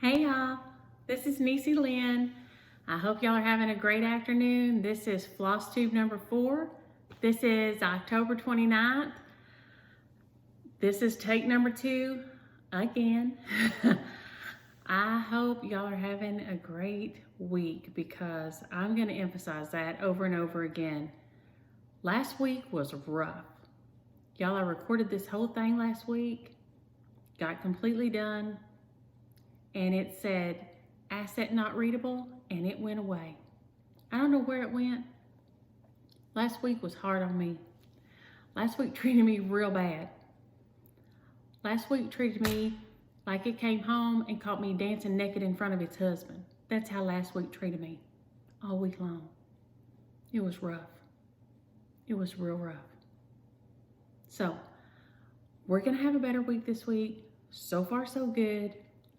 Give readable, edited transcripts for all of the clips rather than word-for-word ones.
Hey y'all, this is Niecy Lynn. I hope y'all are having a great afternoon. This is Flosstube number 4. This is October 29th. This is take number 2 again. I hope y'all are having a great week because I'm going to emphasize that over and over again. Last week was rough. Y'all, I recorded this whole thing last week, got completely done, and it said asset not readable, and it went away. I don't know where it went. Last week was hard on me. Last week treated me real bad. Last week treated me like it came home and caught me dancing naked in front of its husband. That's how last week treated me all week long. It was rough. It was real rough. So we're gonna have a better week this week. So far so good.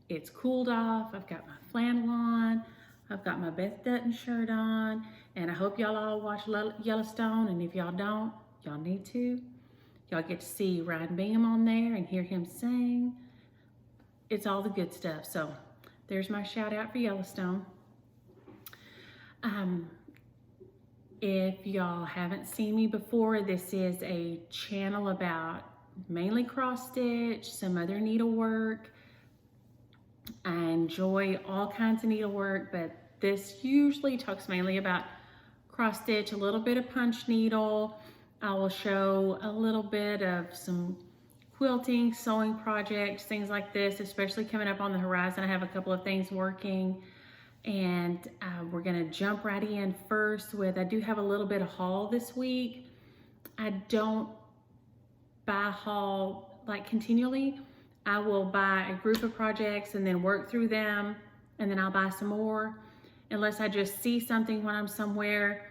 It's cooled off. I've got my flannel on. I've got my Beth Dutton shirt on. And I hope y'all all watch Yellowstone. And if y'all don't, y'all need to. Y'all get to see Ryan Bingham on there and hear him sing. It's all the good stuff. So there's my shout out for Yellowstone. If y'all haven't seen me before, this is a channel about mainly cross stitch, some other needlework. I enjoy all kinds of needlework, but this usually talks mainly about cross stitch, a little bit of punch needle. I will show a little bit of some quilting, sewing projects, things like this, especially coming up on the horizon. I have a couple of things working, and we're gonna jump right in first with, I do have a little bit of haul this week. I don't buy haul like continually. I will buy a group of projects and then work through them, and then I'll buy some more unless I just see something when I'm somewhere.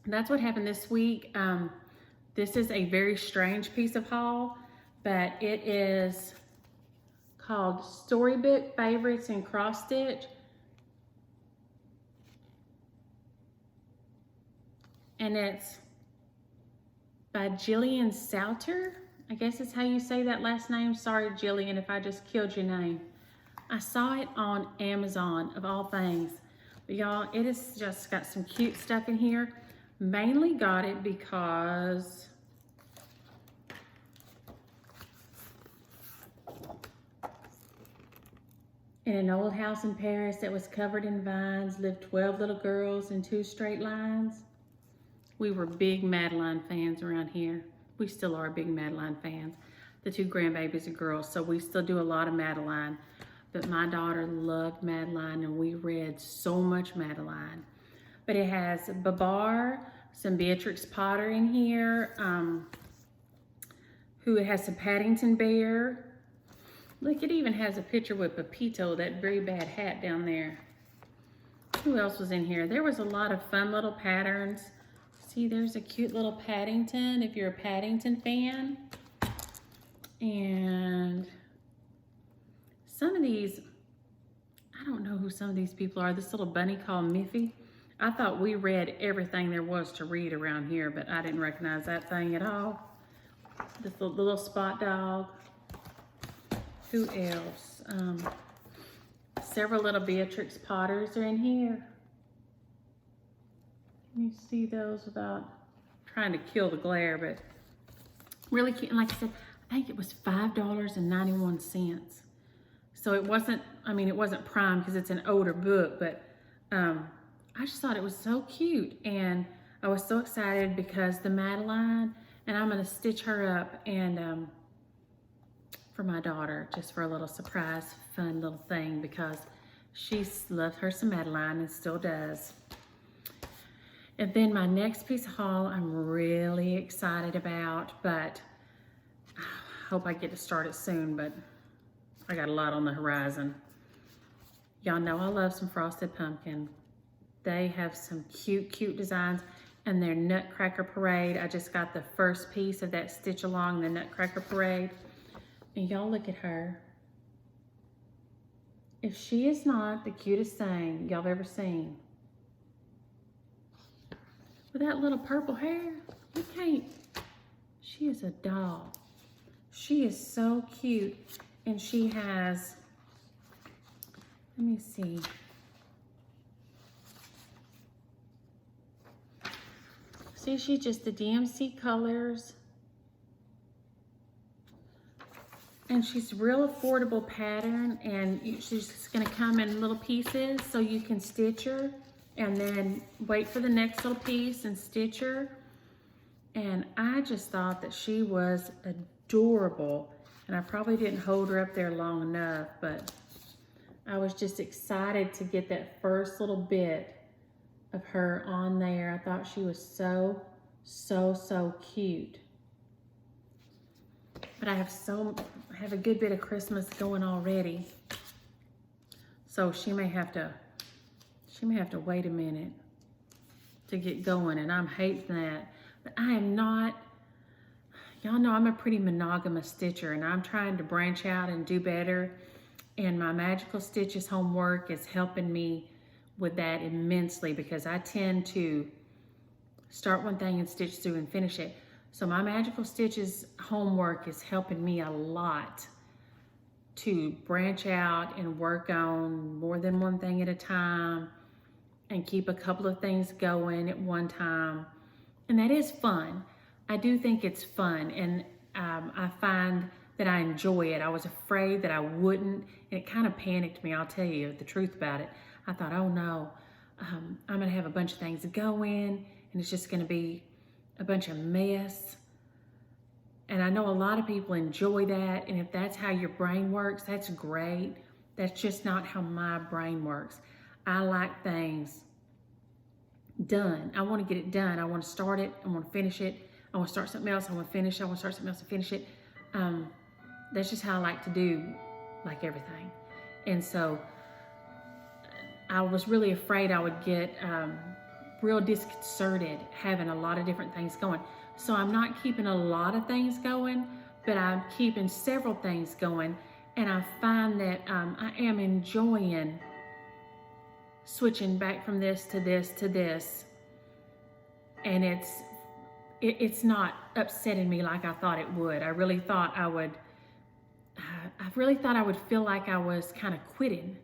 That's what happened this week. This is a very strange piece of haul, but it is called Storybook Favorites in Cross Stitch. And it's by Jillian Salter. I guess it's how you say that last name. Sorry, Jillian, if I just killed your name. I saw it on Amazon, of all things. But y'all, it has just got some cute stuff in here. Mainly got it because in an old house in Paris that was covered in vines lived 12 little girls in 2 straight lines. We were big Madeline fans around here. We still are big Madeline fans. The 2 grandbabies are girls, so we still do a lot of Madeline. But my daughter loved Madeline, and we read so much Madeline. But it has Babar, some Beatrix Potter in here, who has some Paddington Bear. Look, it even has a picture with Pepito, that very bad hat down there. Who else was in here? There was a lot of fun little patterns. See, there's a cute little Paddington, if you're a Paddington fan. And some of these, I don't know who some of these people are. This little bunny called Miffy. I thought we read everything there was to read around here, but I didn't recognize that thing at all. This little spot dog. Who else? Several little Beatrix Potters are in here. You see those without trying to kill the glare, but really cute. And like I said, I think it was $5.91. So it wasn't, I mean, it wasn't prime because it's an older book, but I just thought it was so cute. And I was so excited because the Madeline, and I'm going to stitch her up and for my daughter, just for a little surprise, fun little thing, because she loved her some Madeline and still does. And then my next piece of haul I'm really excited about, but I hope I get to start it soon, but I got a lot on the horizon. Y'all know I love some Frosted Pumpkin. They have some cute, cute designs, and their Nutcracker Parade. I just got the first piece of that stitch along the Nutcracker Parade. And y'all look at her. If she is not the cutest thing y'all have ever seen, with that little purple hair, you can't. She is a doll. She is so cute. And she has Let me see. See, she's just the DMC colors. And she's real affordable pattern, and she's just gonna come in little pieces so you can stitch her and then wait for the next little piece and stitch her. And I just thought that she was adorable, and I probably didn't hold her up there long enough, but I was just excited to get that first little bit of her on there. I thought she was so, so, so cute. But I have a good bit of Christmas going already. So she may have to wait a minute to get going, and I'm hating that. But I am not, y'all know I'm a pretty monogamous stitcher, and I'm trying to branch out and do better. And my Magical Stitches homework is helping me with that immensely, because I tend to start one thing and stitch through and finish it. So my Magical Stitches homework is helping me a lot to branch out and work on more than one thing at a time and keep a couple of things going at one time. And that is fun. I do think it's fun, and I find that I enjoy it. I was afraid that I wouldn't, and it kind of panicked me, I'll tell you the truth about it. I thought, oh no, I'm gonna have a bunch of things going, and it's just gonna be a bunch of mess. And I know a lot of people enjoy that, and if that's how your brain works, that's great. That's just not how my brain works. I like things done. I want to get it done. I want to start it. I want to finish it. I want to start something else. I want to finish it. I want to start something else and finish it. That's just how I like to do, like, everything. And so I was really afraid I would get real disconcerted having a lot of different things going. So I'm not keeping a lot of things going, but I'm keeping several things going. And I find that I am enjoying switching back from this to this to this. And it's not upsetting me like I thought it would. I really thought I would feel like I was kind of quitting.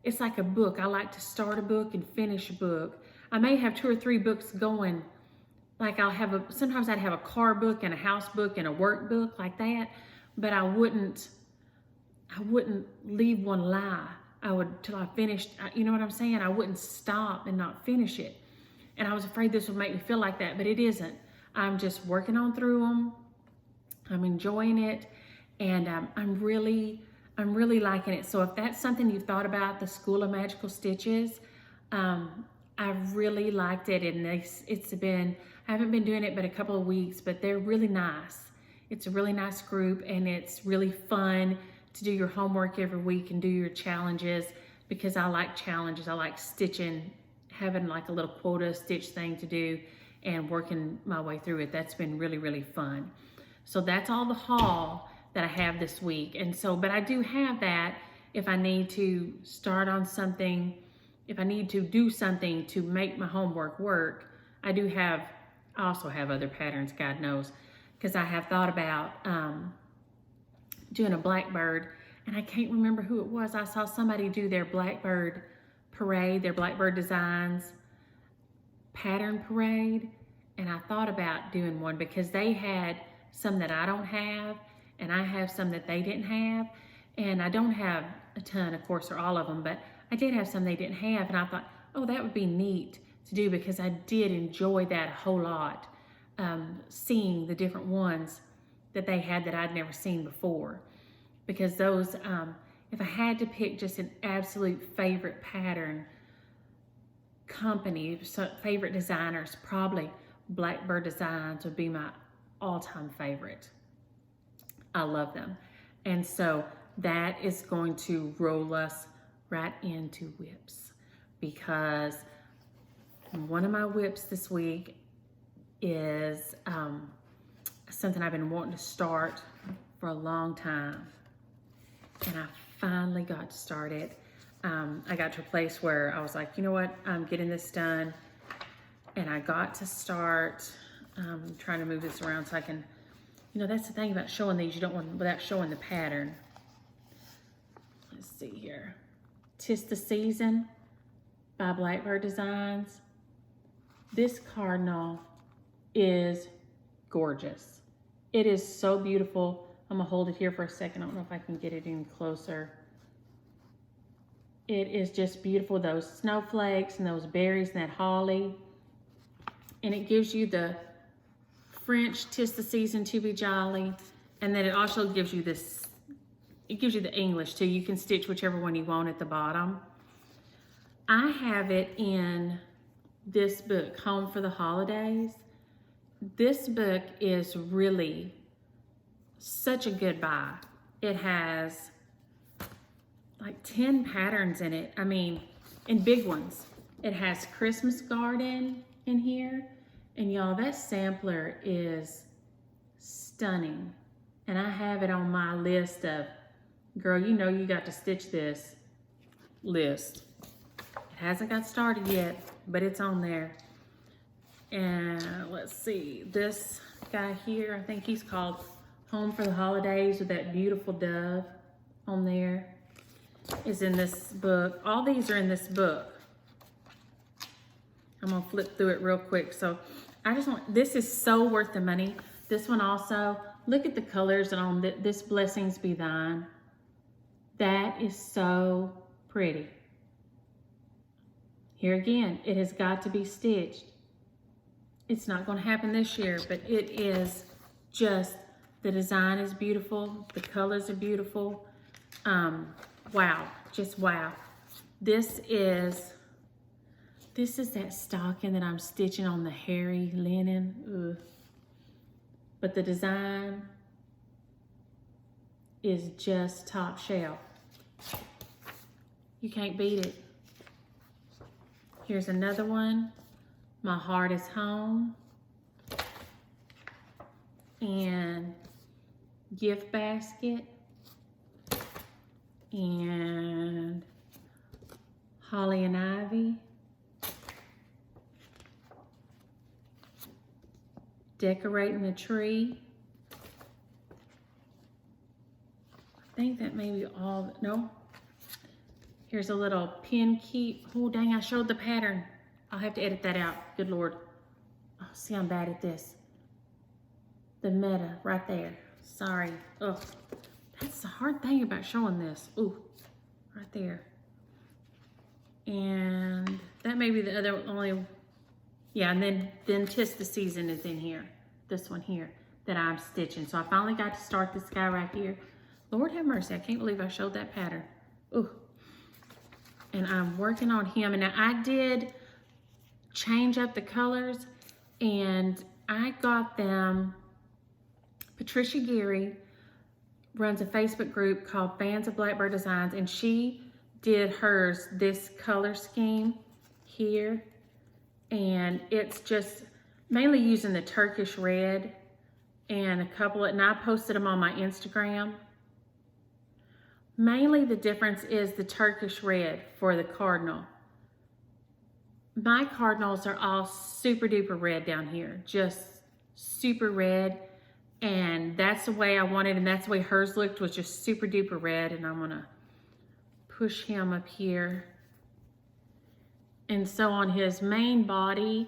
It's like a book. I like to start a book and finish a book. I may have 2 or 3 books going. Like sometimes I'd have a car book and a house book and a work book like that, but I wouldn't leave one lie. I would, till I finished, you know what I'm saying? I wouldn't stop and not finish it. And I was afraid this would make me feel like that, but it isn't. I'm just working on through them. I'm enjoying it, and I'm really liking it. So if that's something you've thought about, the School of Magical Stitches, I've really liked it, and I haven't been doing it but a couple of weeks, but they're really nice. It's a really nice group, and it's really fun to do your homework every week and do your challenges, because I like challenges. I like stitching, having like a little quota stitch thing to do and working my way through it. That's been really, really fun. So that's all the haul that I have this week. And so, but I do have that if I need to start on something, if I need to do something to make my homework work. I also have other patterns, God knows, because I have thought about doing a Blackbird, and I can't remember who it was. I saw somebody do their Blackbird parade, their Blackbird Designs pattern parade, and I thought about doing one because they had some that I don't have, and I have some that they didn't have, and I don't have a ton, of course, or all of them, but I did have some they didn't have, and I thought, oh, that would be neat to do, because I did enjoy that a whole lot, seeing the different ones that they had that I'd never seen before. Because those, if I had to pick just an absolute favorite pattern company, favorite designers, probably Blackbird Designs would be my all-time favorite. I love them. And so that is going to roll us right into whips, because one of my whips this week is something I've been wanting to start for a long time, and I finally got to start it. I got to a place where I was like, you know what, I'm getting this done, and I got to start. Trying to move this around so I can, that's the thing about showing these, you don't want without showing the pattern. Let's see here. 'Tis the Season by Blackbird Designs. This cardinal is gorgeous. It is so beautiful. I'm gonna hold it here for a second. I don't know if I can get it in closer. It is just beautiful, those snowflakes and those berries and that holly. And it gives you the French, 'tis the season to be jolly. And then it also gives you this, it gives you the English too. You can stitch whichever one you want at the bottom. I have it in this book, Home for the Holidays. This book is really such a good buy. It has like 10 patterns in it. I mean, and big ones. It has Christmas garden in here. And y'all, that sampler is stunning. And I have it on my list of, girl, you know you got to stitch this list. It hasn't got started yet, but it's on there. And let's see, this guy here, I think he's called Home for the Holidays with that beautiful dove on there, is in this book. All these are in this book. I'm gonna flip through it real quick. So I just want, this is so worth the money. This one also, look at the colors on this Blessings Be Thine. That is so pretty. Here again, it has got to be stitched. It's not going to happen this year, but it is just, the design is beautiful. The colors are beautiful. Wow, just wow. This is that stocking that I'm stitching on the hairy linen. Ugh. But the design is just top shelf. You can't beat it. Here's another one. My Heart is Home. And Gift Basket. And Holly and Ivy. Decorating the Tree. I think that may be all, no. Here's a little pin keep. Oh, dang, I showed the pattern. I'll have to edit that out. Good Lord. Oh, see, I'm bad at this. The meta right there. Sorry. Ugh. That's the hard thing about showing this. Ooh, right there. And that may be the other only, yeah, and then 'Tis the Season is in here. This one here that I'm stitching. So I finally got to start this guy right here. Lord have mercy, I can't believe I showed that pattern. Ooh. And I'm working on him. And now I did change up the colors, and I got them. Patricia Geary runs a Facebook group called Fans of Blackbird Designs, and she did hers this color scheme here. And it's just mainly using the Turkish red and a couple, and I posted them on my Instagram. Mainly the difference is the Turkish red for the cardinal. My cardinals are all super duper red down here, just super red. And that's the way I wanted, and that's the way hers looked, was just super duper red. And I'm gonna push him up here. And so on his main body,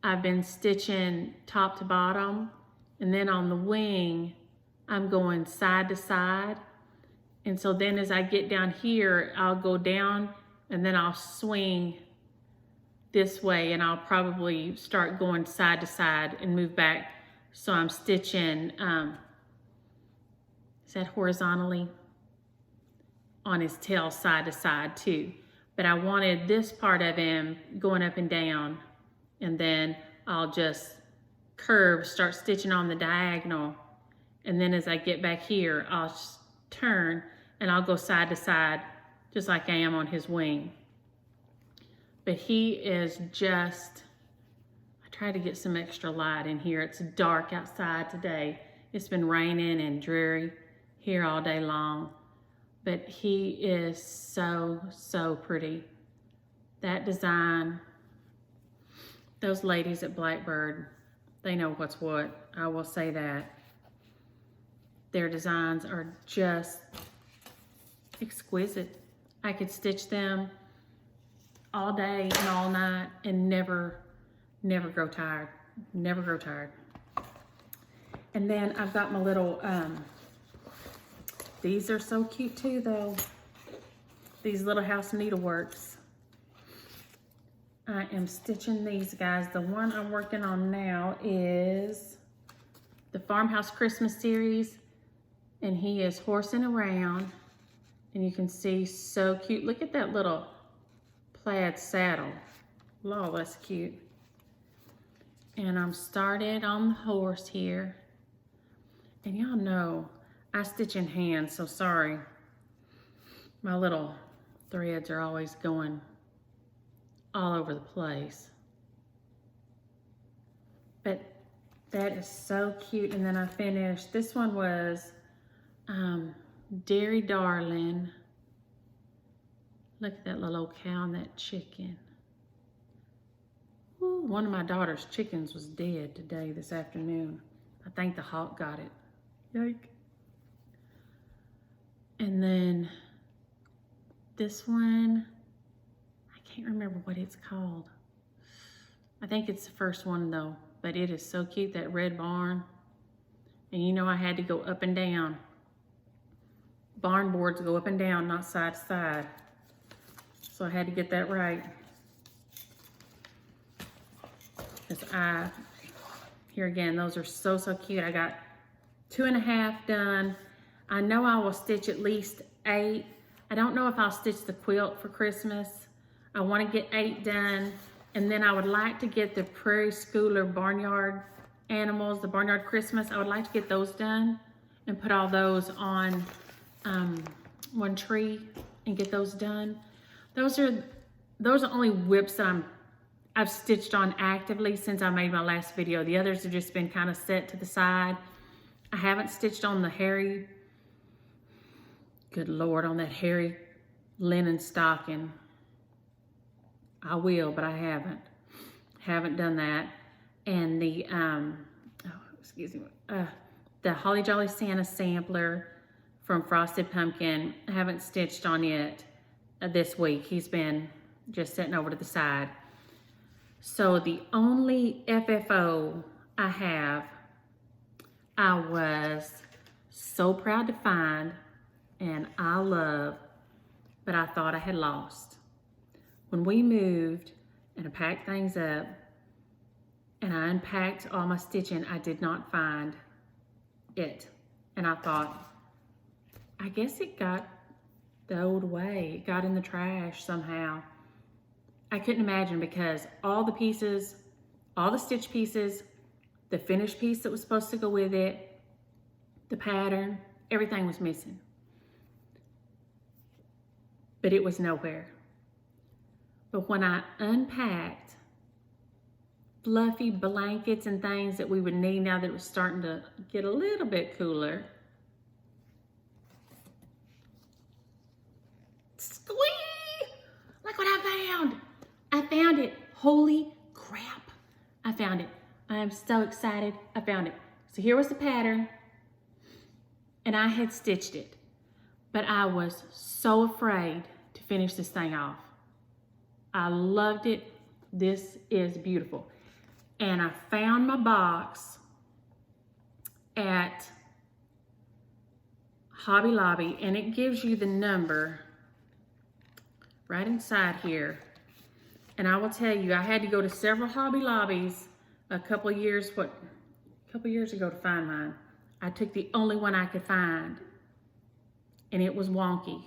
I've been stitching top to bottom. And then on the wing, I'm going side to side. And so then as I get down here, I'll go down and then I'll swing this way, and I'll probably start going side to side and move back. So I'm stitching, is that horizontally? On his tail side to side too. But I wanted this part of him going up and down, and then I'll just curve, start stitching on the diagonal. And then as I get back here, I'll turn and I'll go side to side, just like I am on his wing. But he is just, I try to get some extra light in here. It's dark outside today. It's been raining and dreary here all day long. But he is so, so pretty. That design, those ladies at Blackbird, they know what's what. I will say that. Their designs are just exquisite. I could stitch them all day and all night and never grow tired. Never grow tired. And then I've got my little, these are so cute too though. These little house needleworks. I am stitching these guys. The one I'm working on now is the Farmhouse Christmas series, and he is horsing around, and you can see so cute. Look at that little plaid saddle. Lord, that's cute. And I'm started on the horse here. And y'all know I stitch in hand, so sorry. My little threads are always going all over the place. But that is so cute. And then I finished, this one was Dairy Darling. Look at that little old cow and that chicken. Ooh, one of my daughter's chickens was dead today, this afternoon. I think the hawk got it. Yike. And then this one, I can't remember what it's called. I think it's the first one though, but it is so cute, that red barn. And you know I had to go up and down. Barn boards go up and down, not side to side. So I had to get that right. Because here again, those are so cute. I got 2.5 done. I know I will stitch at least 8. I don't know if I'll stitch the quilt for Christmas. I want to get 8 done. And then I would like to get the Prairie Schooler Barnyard Animals, the Barnyard Christmas. I would like to get those done and put all those on one tree and get those done. Those are only whips that I've stitched on actively since I made my last video. The others have just been kind of set to the side. I haven't stitched on the hairy, good Lord, on that hairy linen stocking. I will, but I haven't done that. And the, the Holly Jolly Santa sampler from Frosted Pumpkin, I haven't stitched on yet this week. He's been just sitting over to the side. So the only FFO I have, I was so proud to find, and I love, but I thought I had lost. When we moved and I packed things up and I unpacked all my stitching, I did not find it. And I thought, I guess it got thrown away. It got in the trash somehow. I couldn't imagine, because all the pieces, all the stitch pieces, the finished piece that was supposed to go with it, the pattern, everything was missing. But it was nowhere. But when I unpacked fluffy blankets and things that we would need now that it was starting to get a little bit cooler, squee! Look what I found! I found it. Holy crap. I found it. I am so excited. I found it. So here was the pattern, and I had stitched it, but I was so afraid to finish this thing off. I loved it. This is beautiful. And I found my box at Hobby Lobby, and it gives you the number right inside here. And I will tell you, I had to go to several Hobby Lobbies a couple years ago to find mine. I took the only one I could find, and it was wonky.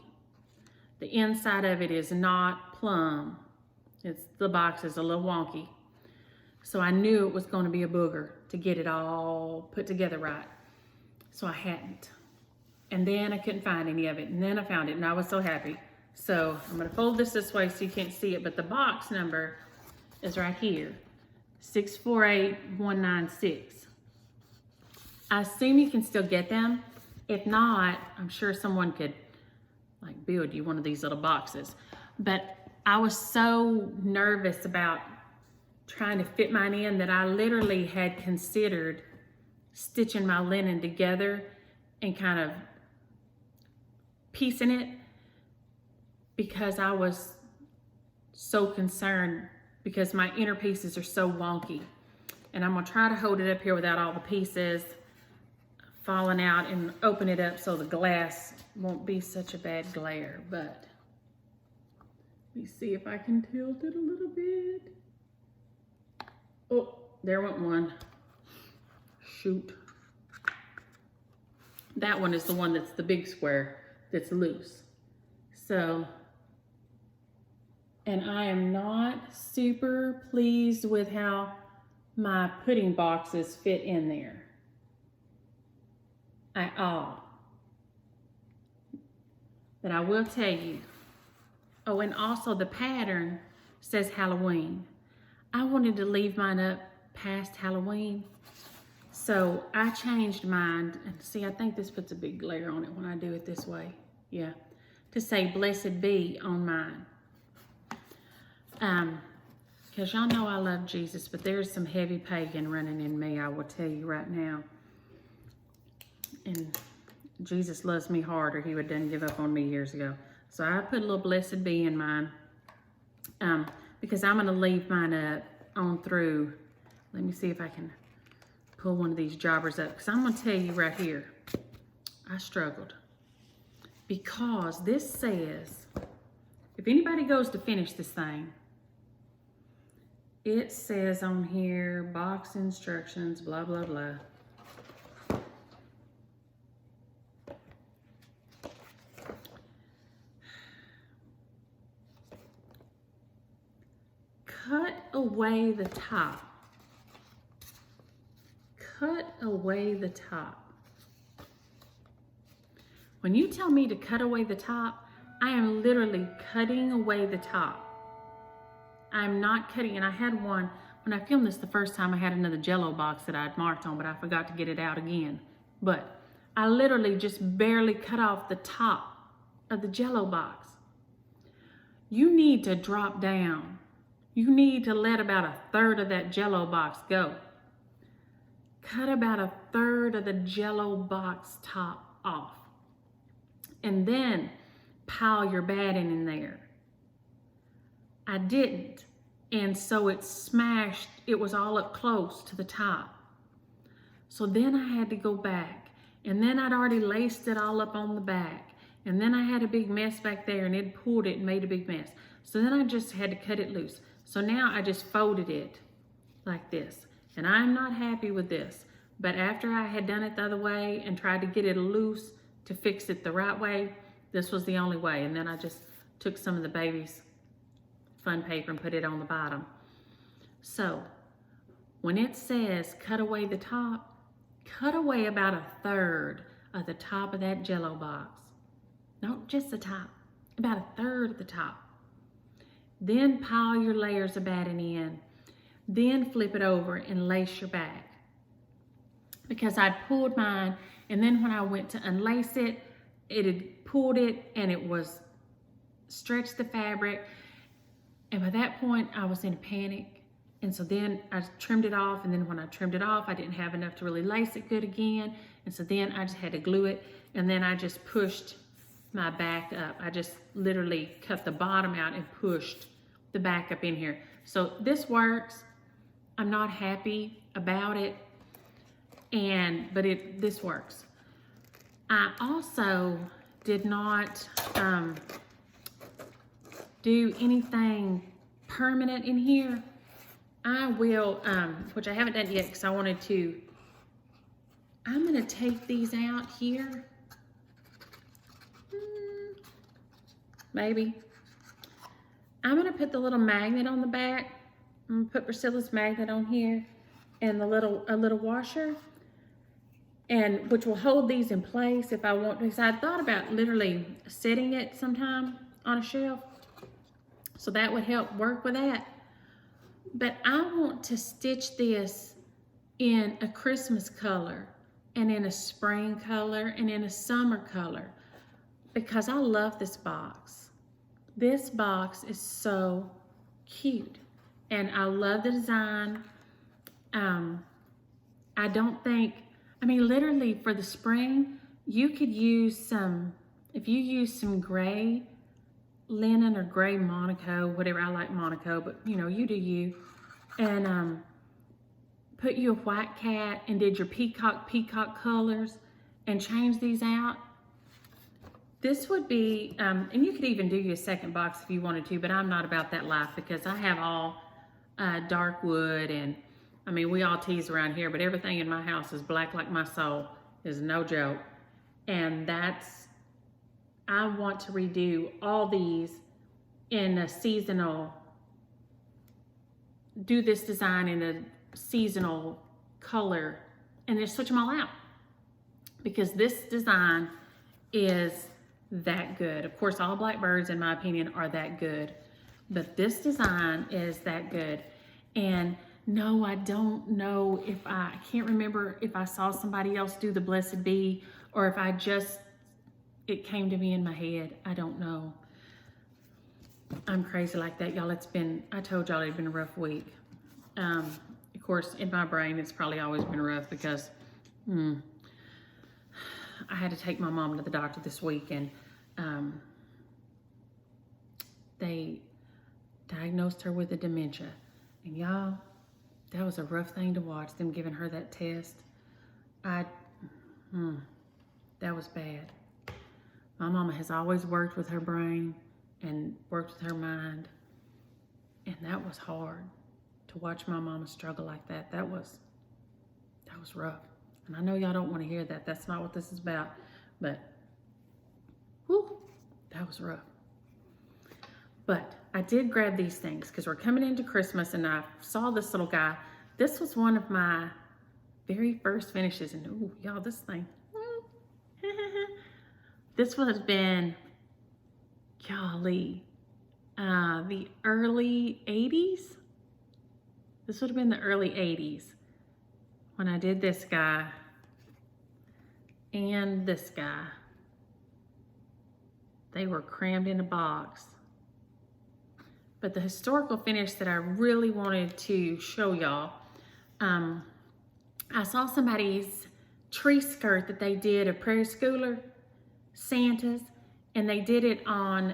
The inside of it is not plumb. The box is a little wonky. So I knew it was going to be a booger to get it all put together right. So I hadn't. And then I couldn't find any of it. And then I found it, and I was so happy. So I'm going to fold this way so you can't see it, but the box number is right here, 648196. I assume you can still get them. If not, I'm sure someone could like build you one of these little boxes. But I was so nervous about trying to fit mine in that I literally had considered stitching my linen together and kind of piecing it, because I was so concerned because my inner pieces are so wonky. And I'm gonna try to hold it up here without all the pieces falling out and open it up so the glass won't be such a bad glare. But let me see if I can tilt it a little bit. Oh, there went one. Shoot. That one is the one that's the big square that's loose. So, and I am not super pleased with how my pudding boxes fit in there at all. But I will tell you, oh, and also the pattern says Halloween. I wanted to leave mine up past Halloween, so I changed mine. And see, I think this puts a big glare on it when I do it this way. Yeah, to say Blessed Be on mine. Because y'all know I love Jesus, but there's some heavy pagan running in me, I will tell you right now. And Jesus loves me harder. He done give up on me years ago. So I put a little Blessed Be in mine. Because I'm going to leave mine up on through. Let me see if I can pull one of these jobbers up. Because I'm going to tell you right here, I struggled. Because this says, if anybody goes to finish this thing, it says on here, box instructions, blah, blah, blah. Cut away the top. Cut away the top. When you tell me to cut away the top, I am literally cutting away the top. I'm not cutting, and I had one, when I filmed this the first time, I had another Jell-O box that I'd marked on, but I forgot to get it out again. But I literally just barely cut off the top of the Jell-O box. You need to drop down. You need to let about 1/3 of that Jell-O box go. Cut about 1/3 of the Jell-O box top off. And then pile your batting in there. I didn't. And so it smashed. It was all up close to the top. So then I had to go back. And then I'd already laced it all up on the back. And then I had a big mess back there and it pulled it and made a big mess. So then I just had to cut it loose. So now I just folded it like this. And I'm not happy with this. But after I had done it the other way and tried to get it loose to fix it the right way, this was the only way. And then I just took some of the baby's fun paper and put it on the bottom. So when it says cut away the top, cut away about 1/3 of the top of that Jell-O box. Not just the top, about 1/3 of the top. Then pile your layers of batting in. Then flip it over and lace your back. Because I'd pulled mine, and then when I went to unlace it, it had pulled it and it was stretched the fabric. And by that point, I was in a panic. And so then I trimmed it off. And then when I trimmed it off, I didn't have enough to really lace it good again. And so then I just had to glue it. And then I just pushed my back up. I just literally cut the bottom out and pushed the back up in here. So this works. I'm not happy about it. But this works. I also did not do anything permanent in here. I will, which I haven't done yet because I wanted to. I'm going to take these out here. Maybe. I'm going to put the little magnet on the back. I'm going to put Priscilla's magnet on here and a little washer, and which will hold these in place if I want to. Because I thought about literally setting it sometime on a shelf. So that would help work with that. But I want to stitch this in a Christmas color and in a spring color and in a summer color because I love this box. This box is so cute and I love the design. I don't think, I mean, literally for the spring, you could use some, if you use some gray linen or gray Monaco, whatever. I like Monaco, but you know, you do you. And put you a white cat and did your peacock colors and change these out. This would be, and you could even do your second box if you wanted to, but I'm not about that life because I have all dark wood, and I mean, we all tease around here, but everything in my house is black like my soul, is no joke. And I want to redo all these in a seasonal, do this design in a seasonal color and just switch them all out because this design is that good. Of course, all Blackbirds, in my opinion, are that good, but this design is that good. And no, I don't know if I can't remember if I saw somebody else do the Blessed Bee or if it came to me in my head. I don't know. I'm crazy like that, y'all. I told y'all it's been a rough week. Of course, in my brain, it's probably always been rough because I had to take my mom to the doctor this week, and they diagnosed her with a dementia. And y'all, that was a rough thing to watch, them giving her that test. That was bad. My mama has always worked with her brain and worked with her mind, and that was hard to watch my mama struggle like that. That was rough. And I know y'all don't want to hear that. That's not what this is about. But, whew, that was rough. But I did grab these things because we're coming into Christmas, and I saw this little guy. This was one of my very first finishes. And, ooh, y'all, this thing. This would have been, golly, the early 80s. This would have been the early 80s when I did this guy and this guy. They were crammed in a box. But the historical finish that I really wanted to show y'all, I saw somebody's tree skirt that they did, a prairie schooler, Santa's, and they did it on,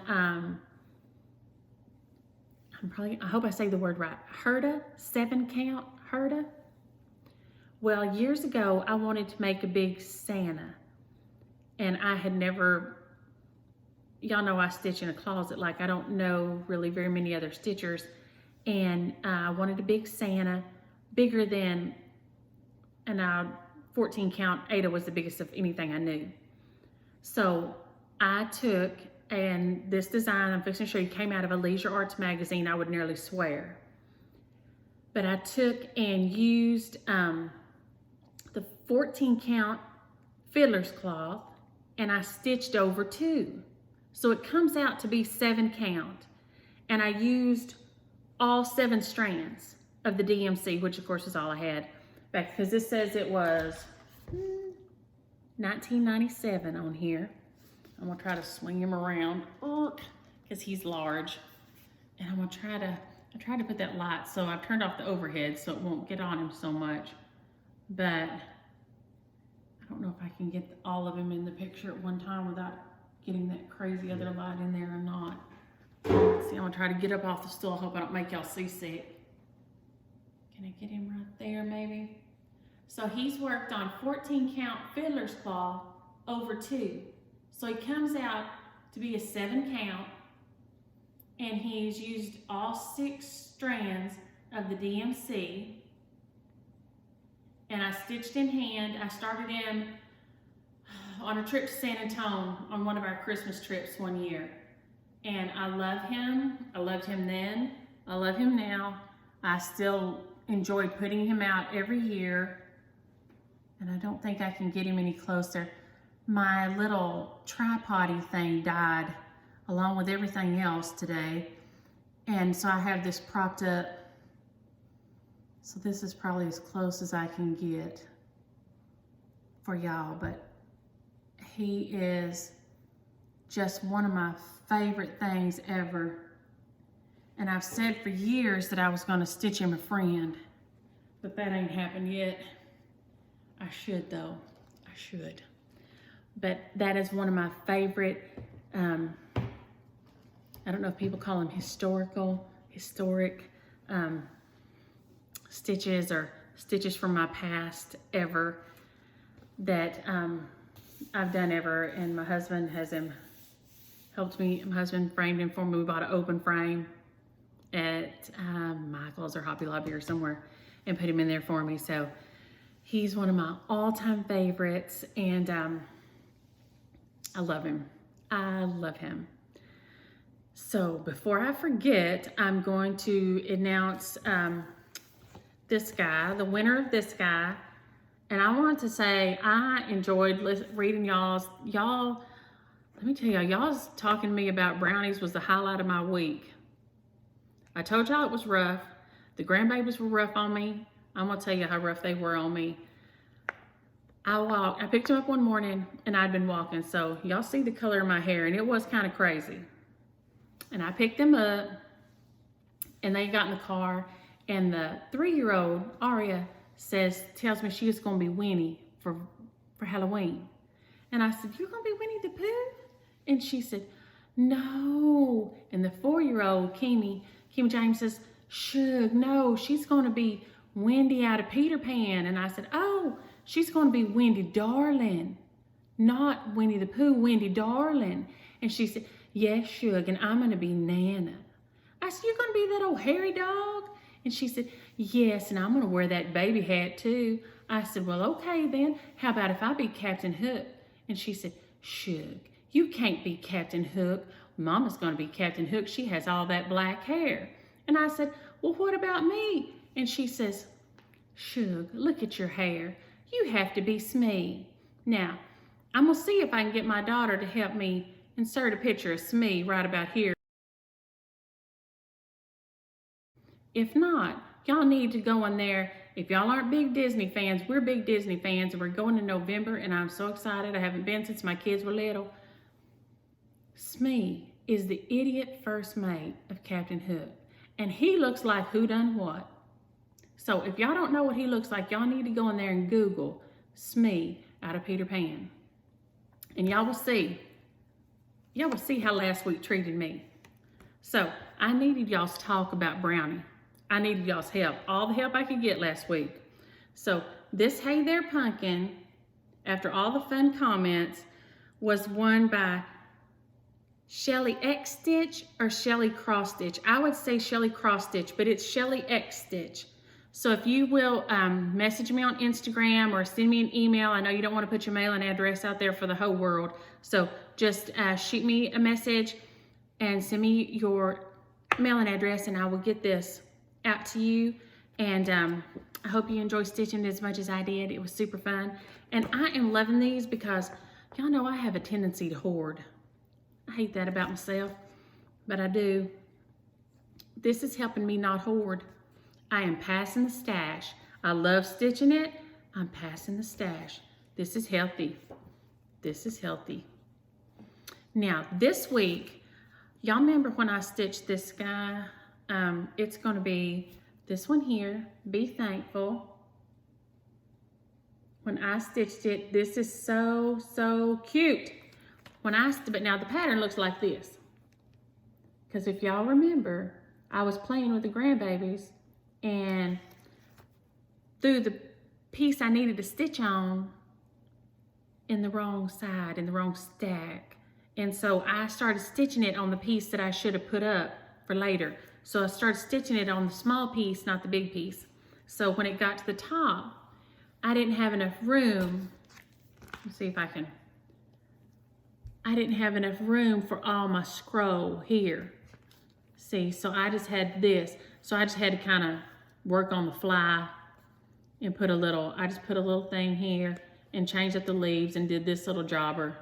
I hope I say the word right, Herta, 7 count Herta. Well, years ago, I wanted to make a big Santa, and I had never, y'all know I stitch in a closet, like I don't know really very many other stitchers, and I wanted a big Santa, bigger than, and 14 count Ada was the biggest of anything I knew. So I took, and this design I'm fixing to show you came out of a Leisure Arts magazine, I would nearly swear. But I took and used the 14 count fiddler's cloth, and I stitched over 2. So it comes out to be 7 count. And I used all 7 strands of the DMC, which of course is all I had back, because this says it was 1997 on here. I'm gonna try to swing him around because he's large. And I'm gonna I tried to put that light, so I've turned off the overhead so it won't get on him so much. But I don't know if I can get all of them in the picture at one time without getting that crazy other light in there or not. See, I'm gonna try to get up off the stool. I hope I don't make y'all seasick. Can I get him right there maybe? So he's worked on 14 count fiddler's cloth over 2. So he comes out to be a 7 count, and he's used all 6 strands of the DMC. And I stitched in hand. I started in on a trip to San Antonio on one of our Christmas trips one year. And I love him. I loved him then. I love him now. I still enjoy putting him out every year. And I don't think I can get him any closer. My little tripod-y thing died along with everything else today. And so I have this propped up. So this is probably as close as I can get for y'all, but he is just one of my favorite things ever. And I've said for years that I was gonna stitch him a friend, but that ain't happened yet. I should though, I should. But that is one of my favorite I don't know if people call them historic stitches or stitches from my past ever that I've done ever, and my husband has helped me. My husband framed him for me. We bought an open frame at Michael's or Hobby Lobby or somewhere and put him in there for me. So he's one of my all-time favorites, and I love him. I love him. So before I forget, I'm going to announce this guy, the winner of this guy. And I want to say I enjoyed reading y'all, let me tell y'all's talking to me about brownies was the highlight of my week. I told y'all it was rough. The grandbabies were rough on me. I'm gonna tell you how rough they were on me. I picked them up one morning and I'd been walking. So y'all see the color of my hair, and it was kind of crazy. And I picked them up and they got in the car, and the 3-year-old, Aria, tells me she was gonna be Winnie for Halloween. And I said, "You're gonna be Winnie the Pooh?" And she said, "No." And the 4-year-old, Kimmy James says, "Shug, no, she's gonna be Wendy out of Peter Pan." And I said, "Oh, she's gonna be Wendy Darling, not Winnie the Pooh, Wendy Darling." And she said, "Yes, Shug, and I'm gonna be Nana." I said, "You're gonna be that old hairy dog?" And she said, "Yes, and I'm gonna wear that baby hat too." I said, "Well, okay then. How about if I be Captain Hook?" And she said, "Shug, you can't be Captain Hook. Mama's gonna be Captain Hook. She has all that black hair." And I said, "Well, what about me?" And she says, "Shug, look at your hair. You have to be Smee." Now, I'm gonna see if I can get my daughter to help me insert a picture of Smee right about here. If not, y'all need to go in there. If y'all aren't big Disney fans, we're big Disney fans, and we're going in November, and I'm so excited. I haven't been since my kids were little. Smee is the idiot first mate of Captain Hook, and he looks like who done what. So if y'all don't know what he looks like, y'all need to go in there and Google Smee out of Peter Pan, and y'all will see how last week treated me. So I needed y'all's talk about Brownie. I needed y'all's help, all the help I could get last week. So this Hey There Pumpkin, after all the fun comments, was won by Shelly X Stitch or Shelly Cross Stitch. I would say Shelly Cross Stitch, but it's Shelly X Stitch. So if you will message me on Instagram or send me an email, I know you don't want to put your mailing address out there for the whole world. So just shoot me a message and send me your mailing address, and I will get this out to you. And I hope you enjoy stitching as much as I did. It was super fun. And I am loving these because y'all know I have a tendency to hoard. I hate that about myself, but I do. This is helping me not hoard. I am passing the stash. I love stitching it. I'm passing the stash. This is healthy. This is healthy. Now, this week, y'all remember when I stitched this guy? It's going to be this one here, Be Thankful. When I stitched it, this is so, so cute. But now the pattern looks like this. Because if y'all remember, I was playing with the grandbabies and threw the piece I needed to stitch on in the wrong side, in the wrong stack. And so I started stitching it on the piece that I should have put up for later. So I started stitching it on the small piece, not the big piece. So when it got to the top, I didn't have enough room. Let's see if I can. I didn't have enough room for all my scroll here. See, so I just had this. So I just had to kind of work on the fly and I just put a little thing here and changed up the leaves and did this little jobber.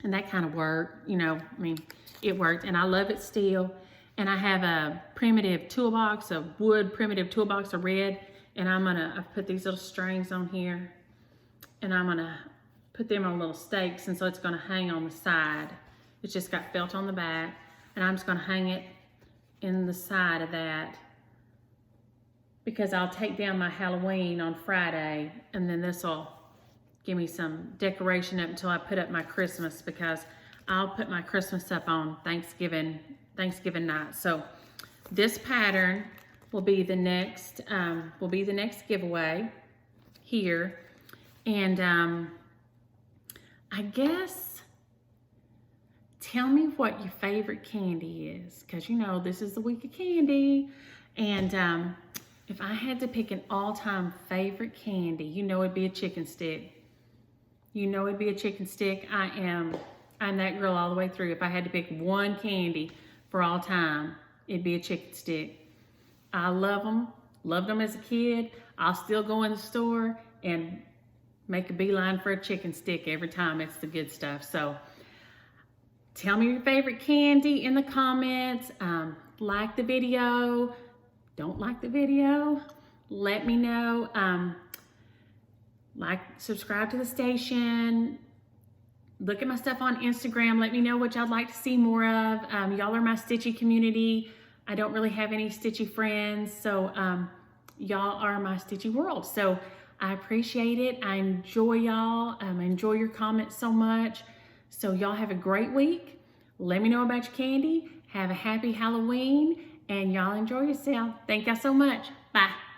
And that kind of worked, it worked, and I love it still. And I have a primitive toolbox, a wood primitive toolbox of red, and I've put these little strings on here, and I'm gonna put them on little stakes, and so it's gonna hang on the side. It's just got felt on the back, and I'm just gonna hang it in the side of that because I'll take down my Halloween on Friday, and then this will give me some decoration up until I put up my Christmas, because I'll put my Christmas up on Thanksgiving night. So this pattern will be the next giveaway here. And I guess tell me what your favorite candy is, because you know this is the week of candy. And if I had to pick an all-time favorite candy, you know it'd be a chicken stick. You know it'd be a chicken stick. I'm that girl all the way through. If I had to pick one candy for all time, it'd be a chicken stick. I love them. Loved them as a kid. I'll still go in the store and make a beeline for a chicken stick every time. It's the good stuff. So tell me your favorite candy in the comments. Like the video. Don't like the video. Let me know. Subscribe to the station. Look at my stuff on Instagram. Let me know what y'all like to see more of. Y'all are my stitchy community. I don't really have any stitchy friends, so y'all are my stitchy world. So I appreciate it. I enjoy y'all. I enjoy your comments so much. So y'all have a great week. Let me know about your candy. Have a happy Halloween, and y'all enjoy yourself. Thank y'all so much. Bye.